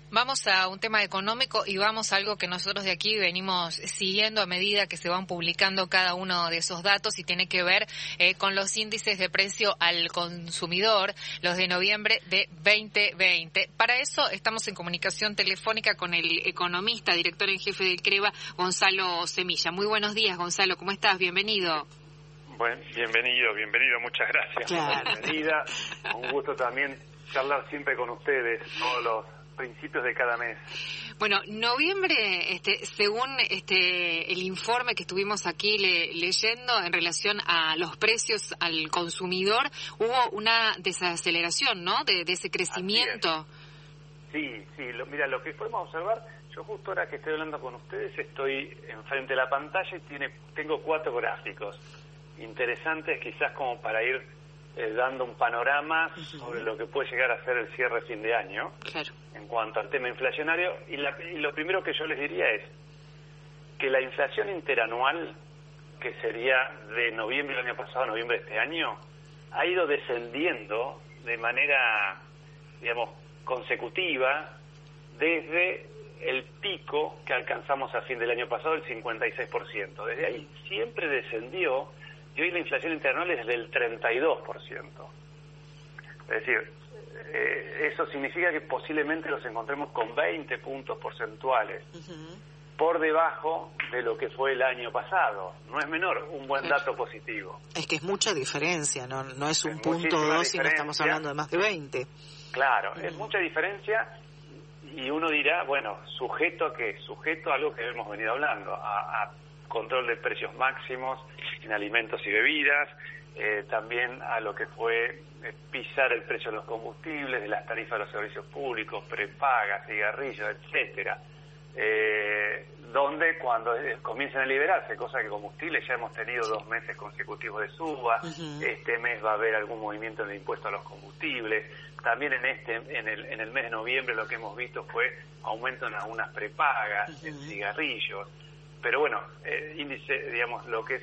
Vamos a un tema económico y vamos a algo que nosotros de aquí venimos siguiendo a medida que se van publicando cada uno de esos datos y tiene que ver con los índices de precio al consumidor, los de noviembre de 2020. Para eso estamos en comunicación telefónica con el economista, director en jefe del CREVA, Gonzalo Semilla. Muy buenos días, Gonzalo, ¿cómo estás? Bienvenido. Bueno, bienvenido, muchas gracias por la bienvenida. Un gusto también charlar siempre con ustedes todos los principios de cada mes. Bueno, noviembre, según el informe que estuvimos aquí leyendo en relación a los precios al consumidor, hubo una desaceleración, ¿no? De ese crecimiento. Sí, mira, lo que podemos observar, yo justo ahora que estoy hablando con ustedes estoy enfrente de la pantalla y tengo 4 gráficos interesantes, quizás como para ir dando un panorama sobre lo que puede llegar a ser el cierre fin de año. Claro. En cuanto al tema inflacionario, y lo primero que yo les diría es que la inflación interanual, que sería de noviembre del año pasado a noviembre de este año, ha ido descendiendo de manera, digamos, consecutiva desde el pico que alcanzamos a fin del año pasado, el 56%. Desde ahí siempre descendió y hoy la inflación interanual es del 32%. Es decir, eso significa que posiblemente los encontremos con 20 puntos porcentuales por debajo de lo que fue el año pasado. No es menor, un buen dato positivo. Es que es mucha diferencia, no es un punto o dos, sino estamos hablando de más de 20. Claro, es mucha diferencia y uno dirá, bueno, ¿sujeto a qué? Sujeto a algo que hemos venido hablando, a control de precios máximos en alimentos y bebidas, también a lo que fue pisar el precio de los combustibles, de las tarifas de los servicios públicos, prepagas, cigarrillos, etcétera, donde cuando comiencen a liberarse, cosa que combustibles ya hemos tenido 2 meses consecutivos de suba, este mes va a haber algún movimiento en el impuesto a los combustibles, también en el mes de noviembre lo que hemos visto fue aumento en algunas prepagas, en cigarrillos, pero bueno, índice, digamos, lo que es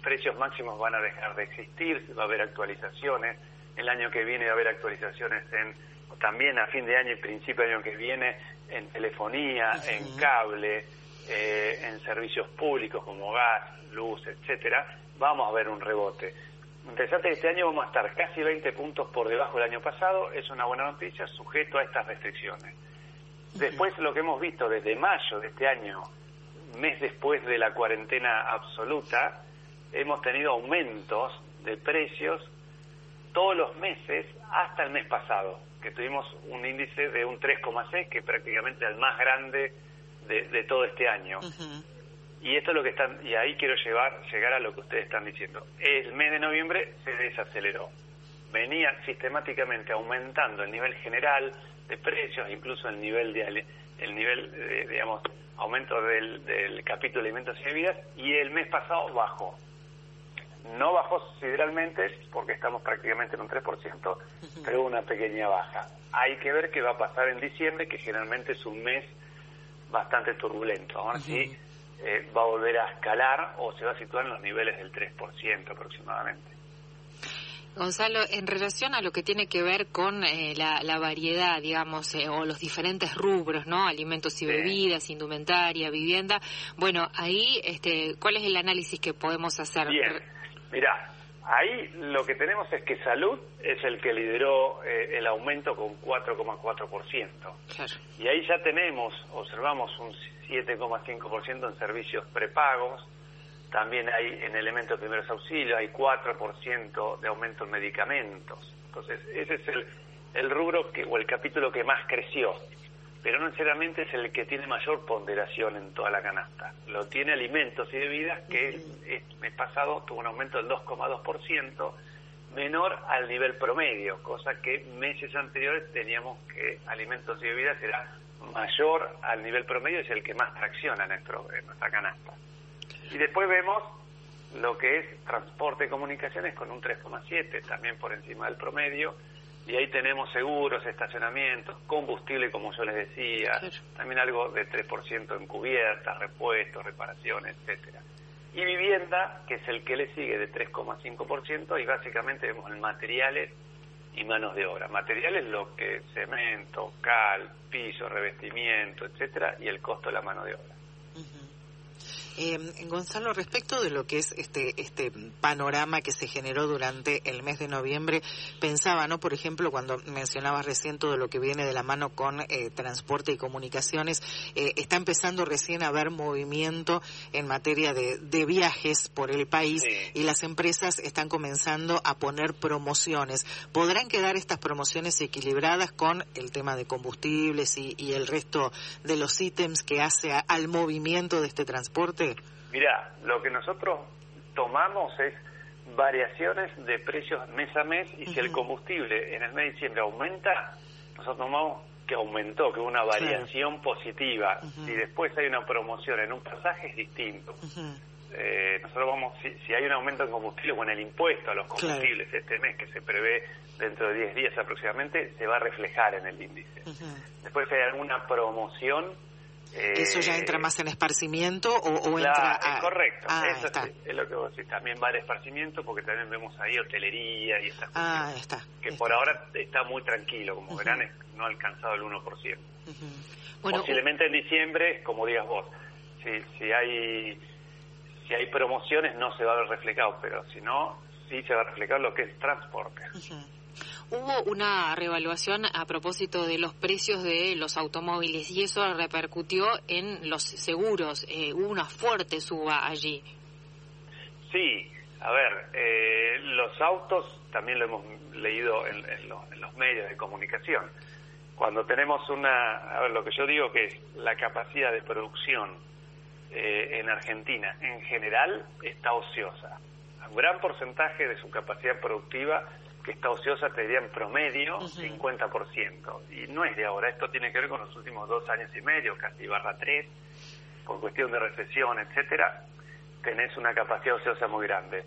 precios máximos van a dejar de existir, va a haber actualizaciones, el año que viene va a haber actualizaciones también a fin de año y principio del año que viene en telefonía, en cable, en servicios públicos como gas, luz, etcétera, vamos a ver un rebote. Interesante que este año vamos a estar casi 20 puntos por debajo del año pasado, es una buena noticia, sujeto a estas restricciones. Después lo que hemos visto desde mayo de este año, mes después de la cuarentena absoluta, hemos tenido aumentos de precios todos los meses hasta el mes pasado, que tuvimos un índice de un 3,6, que es prácticamente el más grande de todo este año. Y esto es lo que y ahí quiero llegar a lo que ustedes están diciendo. El mes de noviembre se desaceleró. Venía sistemáticamente aumentando el nivel general de precios, incluso el nivel digamos, aumento del capítulo de alimentos y bebidas, y el mes pasado bajó. No bajó sideralmente porque estamos prácticamente en un 3%, pero una pequeña baja. Hay que ver qué va a pasar en diciembre, que generalmente es un mes bastante turbulento. Ahora sí va a volver a escalar o se va a situar en los niveles del 3% aproximadamente. Gonzalo, en relación a lo que tiene que ver con la variedad, digamos, o los diferentes rubros, ¿no? Alimentos y bebidas, indumentaria, vivienda. Bueno, ahí, ¿cuál es el análisis que podemos hacer? Bien, mirá, ahí lo que tenemos es que salud es el que lideró el aumento con 4,4%. Claro. Y ahí ya observamos un 7,5% en servicios prepagos. También hay en elementos de primeros auxilios, hay 4% de aumento en medicamentos. Entonces, ese es el rubro o el capítulo que más creció, pero no necesariamente es el que tiene mayor ponderación en toda la canasta. Lo tiene alimentos y bebidas, que el mes pasado tuvo un aumento del 2,2%, menor al nivel promedio, cosa que meses anteriores teníamos que alimentos y bebidas era mayor al nivel promedio, es el que más tracciona en nuestra canasta. Y después vemos lo que es transporte y comunicaciones con un 3,7, también por encima del promedio, y ahí tenemos seguros, estacionamientos, combustible, como yo les decía, también algo de 3% en cubiertas, repuestos, reparaciones, etcétera. Y vivienda, que es el que le sigue de 3,5%, y básicamente vemos en materiales y manos de obra. Materiales, lo que cemento, cal, piso, revestimiento, etcétera, y el costo de la mano de obra. Gonzalo, respecto de lo que es este panorama que se generó durante el mes de noviembre, pensaba, ¿no? Por ejemplo, cuando mencionabas recién todo lo que viene de la mano con transporte y comunicaciones, está empezando recién a haber movimiento en materia de viajes por el país, sí, y las empresas están comenzando a poner promociones. ¿Podrán quedar estas promociones equilibradas con el tema de combustibles y el resto de los ítems que hace al movimiento de este transporte? Mirá, lo que nosotros tomamos es variaciones de precios mes a mes, y si el combustible en el mes de diciembre aumenta, nosotros tomamos que aumentó, que hubo una variación positiva. Si después hay una promoción en un pasaje, es distinto. Nosotros vamos, si hay un aumento en combustible, bueno, el impuesto a los combustibles este mes, que se prevé dentro de 10 días aproximadamente, se va a reflejar en el índice. Después, si hay alguna promoción, ¿eso ya entra más en esparcimiento o claro, entra es correcto, eso es lo que vos decís, también va al esparcimiento, porque también vemos ahí hotelería y estas cosas, que por ahora está muy tranquilo, como verán, no ha alcanzado el 1%. Bueno, posiblemente en diciembre, como digas vos, si hay promociones no se va a ver reflejado, pero si no, sí se va a reflejar lo que es transporte. Hubo una revaluación a propósito de los precios de los automóviles y eso repercutió en los seguros. Hubo una fuerte suba allí. Sí, a ver, los autos también lo hemos leído en los medios de comunicación. Cuando tenemos lo que yo digo que es la capacidad de producción en Argentina en general está ociosa. Un gran porcentaje de su capacidad productiva que está ociosa, te diría en promedio 50%. Y no es de ahora, esto tiene que ver con los últimos 2 años y medio, casi /3, por cuestión de recesión, etcétera, tenés una capacidad ociosa muy grande.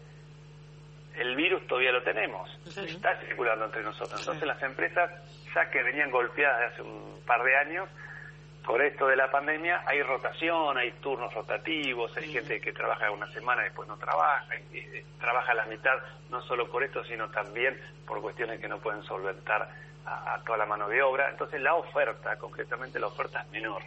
El virus todavía lo tenemos, está circulando entre nosotros. Entonces las empresas, ya que venían golpeadas de hace un par de años, con esto de la pandemia, hay rotación, hay turnos rotativos, hay gente que trabaja una semana y después no trabaja, y trabaja a la mitad, no solo por esto, sino también por cuestiones que no pueden solventar a toda la mano de obra. Entonces la oferta, concretamente la oferta es menor.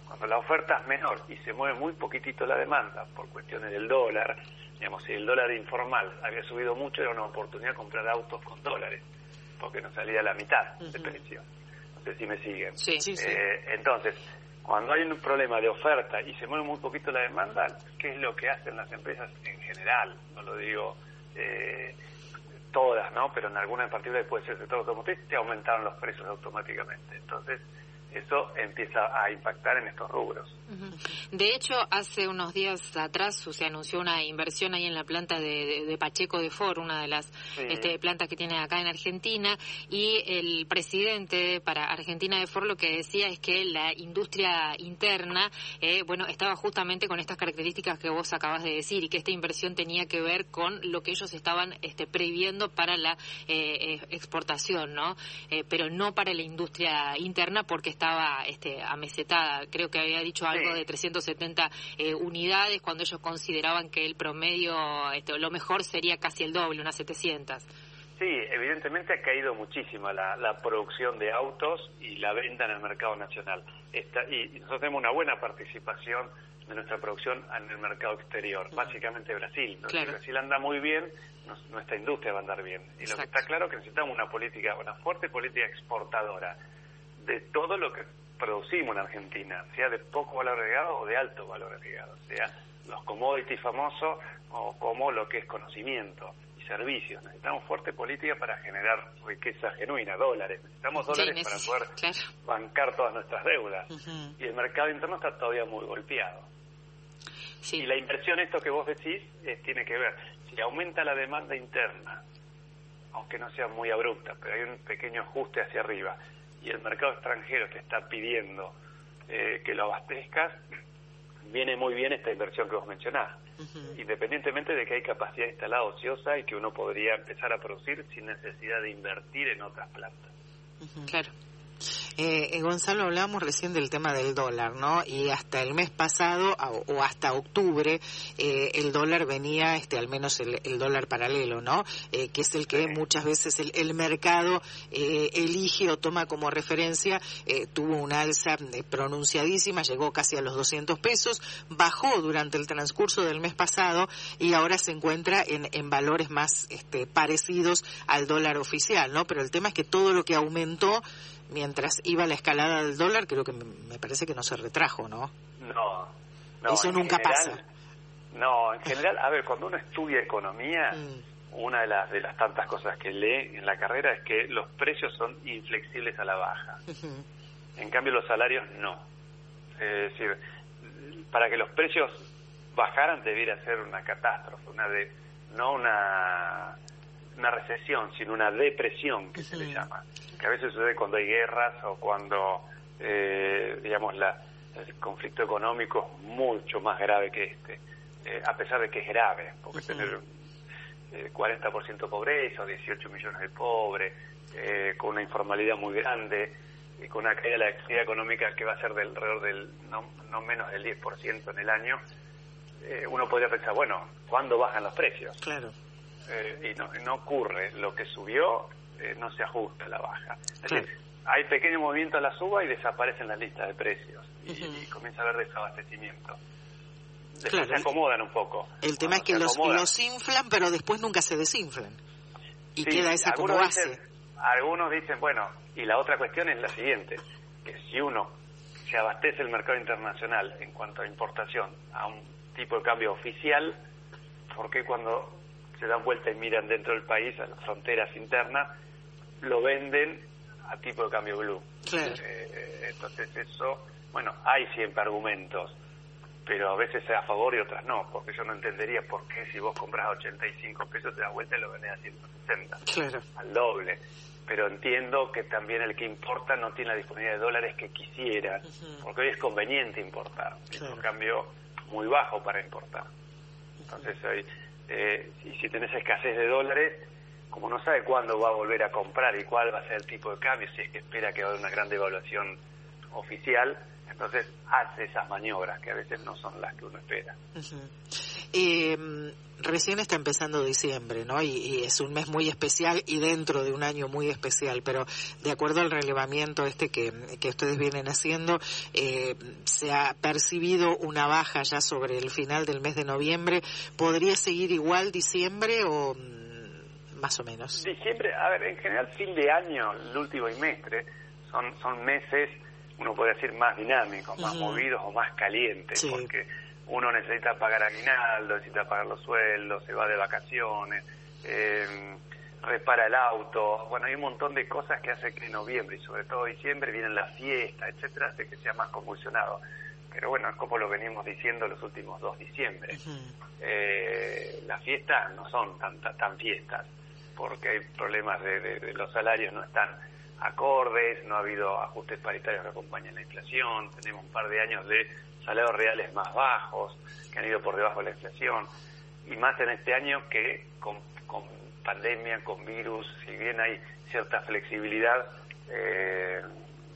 Cuando la oferta es menor y se mueve muy poquitito la demanda por cuestiones del dólar, digamos, si el dólar informal había subido mucho, era una oportunidad de comprar autos con dólares, porque nos salía la mitad de precio. Si me siguen. Sí. Entonces, cuando hay un problema de oferta y se mueve muy poquito la demanda, ¿qué es lo que hacen las empresas en general? No lo digo todas, ¿no? Pero en alguna en particular, puede ser el sector automotriz, te aumentaron los precios automáticamente. Entonces, eso empieza a impactar en estos rubros. De hecho, hace unos días atrás se anunció una inversión ahí en la planta de Pacheco de Ford, una de las plantas que tiene acá en Argentina, y el presidente para Argentina de Ford lo que decía es que la industria interna, estaba justamente con estas características que vos acabas de decir, y que esta inversión tenía que ver con lo que ellos estaban previendo para la exportación, ¿no? Pero no para la industria interna, porque estaba amesetada. Creo que había dicho algo de 370 unidades, cuando ellos consideraban que el promedio, lo mejor sería casi el doble, unas 700. Sí, evidentemente ha caído muchísimo la producción de autos y la venta en el mercado nacional. Y nosotros tenemos una buena participación de nuestra producción en el mercado exterior, básicamente Brasil. ¿No? Claro. Si Brasil anda muy bien, nuestra industria va a andar bien. Y lo que está claro es que necesitamos una fuerte política exportadora de todo lo que producimos en Argentina, sea de poco valor agregado o de alto valor agregado, sea los commodities famosos o como lo que es conocimiento y servicios. Necesitamos fuerte política para generar riqueza genuina, dólares. Necesitamos dólares para poder bancar todas nuestras deudas. Y el mercado interno está todavía muy golpeado. Sí. Y la inversión, esto que vos decís, tiene que ver, si aumenta la demanda interna, aunque no sea muy abrupta, pero hay un pequeño ajuste hacia arriba, y el mercado extranjero te está pidiendo que lo abastezcas, viene muy bien esta inversión que vos mencionás, independientemente de que hay capacidad instalada ociosa y que uno podría empezar a producir sin necesidad de invertir en otras plantas. Claro. Gonzalo, hablábamos recién del tema del dólar, ¿no? Y hasta el mes pasado o hasta octubre el dólar venía, al menos el dólar paralelo, ¿no? Que es el que muchas veces el mercado elige o toma como referencia, tuvo una alza pronunciadísima, llegó casi a los 200 pesos, bajó durante el transcurso del mes pasado y ahora se encuentra en valores más parecidos al dólar oficial, ¿no? Pero el tema es que todo lo que aumentó mientras iba la escalada del dólar, creo que me parece que no se retrajo, ¿no? No. Eso nunca pasa. No, en general, a ver, cuando uno estudia economía, una de las tantas cosas que lee en la carrera es que los precios son inflexibles a la baja. En cambio, los salarios no. Es decir, para que los precios bajaran debiera ser una catástrofe, no una recesión, sino una depresión, que se le llama, que a veces sucede cuando hay guerras o cuando, digamos, el conflicto económico es mucho más grave que a pesar de que es grave, porque tener 40% pobreza o 18 millones de pobres, con una informalidad muy grande y con una caída de la actividad económica que va a ser de alrededor del no menos del 10% en el año, uno podría pensar, bueno, ¿cuándo bajan los precios? Claro. Y no ocurre. Lo que subió no se ajusta a la baja. Claro. Es decir, hay pequeños movimientos a la suba y desaparecen las listas de precios y comienza a haber desabastecimiento. Después se acomodan un poco. El tema es que los inflan, pero después nunca se desinflan. Y queda esa como base. Algunos dicen, bueno, y la otra cuestión es la siguiente, que si uno se abastece el mercado internacional en cuanto a importación a un tipo de cambio oficial, ¿por qué cuando se dan vuelta y miran dentro del país, a las fronteras internas, lo venden a tipo de cambio blue? Claro. Entonces eso, bueno, hay siempre argumentos, pero a veces a favor y otras no, porque yo no entendería por qué si vos compras a 85 pesos te das vuelta y lo vendés a 160, claro, al doble. Pero entiendo que también el que importa no tiene la disponibilidad de dólares que quisiera, porque hoy es conveniente importar, claro, un cambio muy bajo para importar. Entonces hoy, y si tenés escasez de dólares, como no sabe cuándo va a volver a comprar y cuál va a ser el tipo de cambio, si es que espera que va a haber una gran devaluación oficial, entonces hace esas maniobras que a veces no son las que uno espera. Recién está empezando diciembre, ¿no? Y es un mes muy especial y dentro de un año muy especial, pero de acuerdo al relevamiento que ustedes vienen haciendo, se ha percibido una baja ya sobre el final del mes de noviembre. ¿Podría seguir igual diciembre o más o menos? Diciembre, a ver, en general fin de año, el último trimestre, son meses, uno puede decir, más dinámicos, más movidos o más calientes, sí, porque uno necesita pagar aguinaldo, necesita pagar los sueldos, se va de vacaciones, repara el auto, bueno, hay un montón de cosas que hace que en noviembre y sobre todo diciembre vienen las fiestas, etcétera, hace que sea más convulsionado. Pero bueno, es como lo venimos diciendo los últimos 2 diciembre. Las fiestas no son tan fiestas, porque hay problemas de los salarios no están acordes, no ha habido ajustes paritarios que acompañen la inflación, tenemos un par de años de salarios reales más bajos, que han ido por debajo de la inflación, y más en este año que con pandemia, con virus, si bien hay cierta flexibilidad,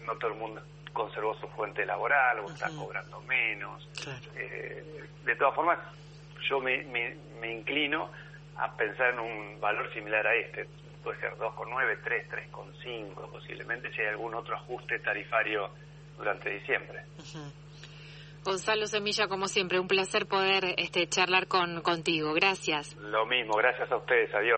no todo el mundo conservó su fuente laboral o está cobrando menos. Claro. De todas formas, yo me inclino a pensar en un valor similar a este. Puede ser 2,9, 3, 3,5 posiblemente, si hay algún otro ajuste tarifario durante diciembre. Gonzalo Semilla, como siempre, un placer poder charlar contigo. Gracias. Lo mismo, gracias a ustedes. Adiós.